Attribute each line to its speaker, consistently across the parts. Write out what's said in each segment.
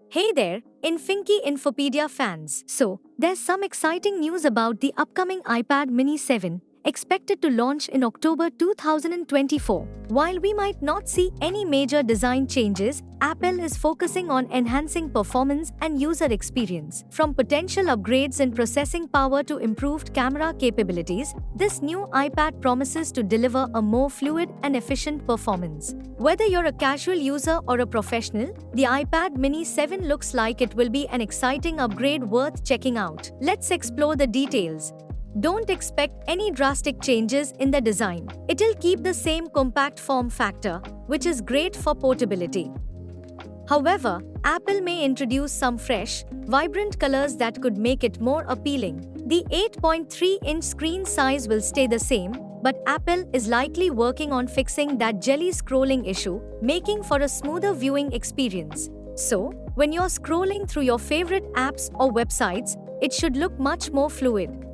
Speaker 1: Hey there, Infinkey Infopedia fans. So, there's some exciting news about the upcoming iPad mini 7, expected to launch in October 2024. While we might not see any major design changes, Apple is focusing on enhancing performance and user experience. From potential upgrades in processing power to improved camera capabilities, this new iPad promises to deliver a more fluid and efficient performance. Whether you're a casual user or a professional, the iPad mini 7 looks like it will be an exciting upgrade worth checking out. Let's explore the details. Don't expect any drastic changes in the design. It'll keep the same compact form factor, which is great for portability. However, Apple may introduce some fresh, vibrant colors that could make it more appealing. The 8.3-inch screen size will stay the same, but Apple is likely working on fixing that jelly scrolling issue, making for a smoother viewing experience. So, when you're scrolling through your favorite apps or websites, it should look much more fluid.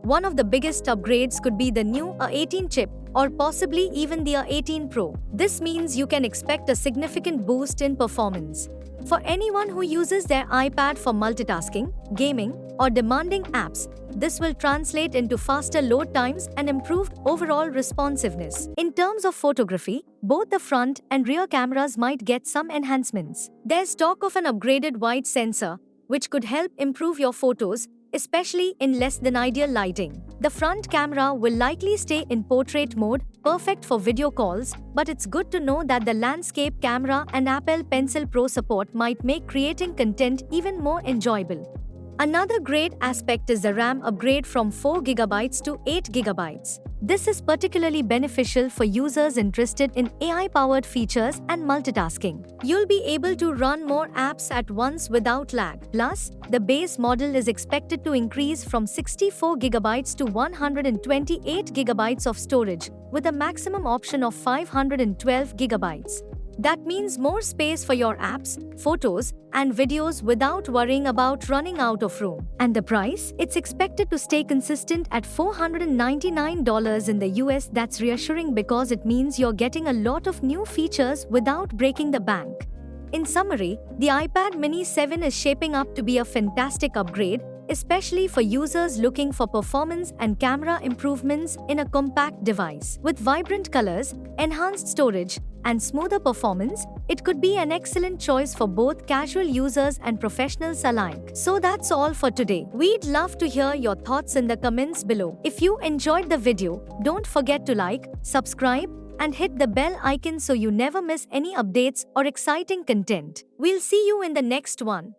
Speaker 1: One of the biggest upgrades could be the new A18 chip, or possibly even the A18 Pro. This means you can expect a significant boost in performance. For anyone who uses their iPad for multitasking, gaming, or demanding apps, this will translate into faster load times and improved overall responsiveness. In terms of photography, both the front and rear cameras might get some enhancements. There's talk of an upgraded wide sensor, which could help improve your photos, especially in less than ideal lighting. The front camera will likely stay in portrait mode, perfect for video calls, but it's good to know that the landscape camera and Apple Pencil Pro support might make creating content even more enjoyable. Another great aspect is the RAM upgrade from 4GB to 8GB. This is particularly beneficial for users interested in AI-powered features and multitasking. You'll be able to run more apps at once without lag. Plus, the base model is expected to increase from 64GB to 128GB of storage, with a maximum option of 512GB. That means more space for your apps, photos, and videos without worrying about running out of room. And the price? It's expected to stay consistent at $499 in the US. That's reassuring because it means you're getting a lot of new features without breaking the bank. In summary, the iPad mini 7 is shaping up to be a fantastic upgrade, especially for users looking for performance and camera improvements in a compact device. With vibrant colors, enhanced storage, and smoother performance, it could be an excellent choice for both casual users and professionals alike. So that's all for today. We'd love to hear your thoughts in the comments below. If you enjoyed the video, don't forget to like, subscribe, and hit the bell icon so you never miss any updates or exciting content. We'll see you in the next one.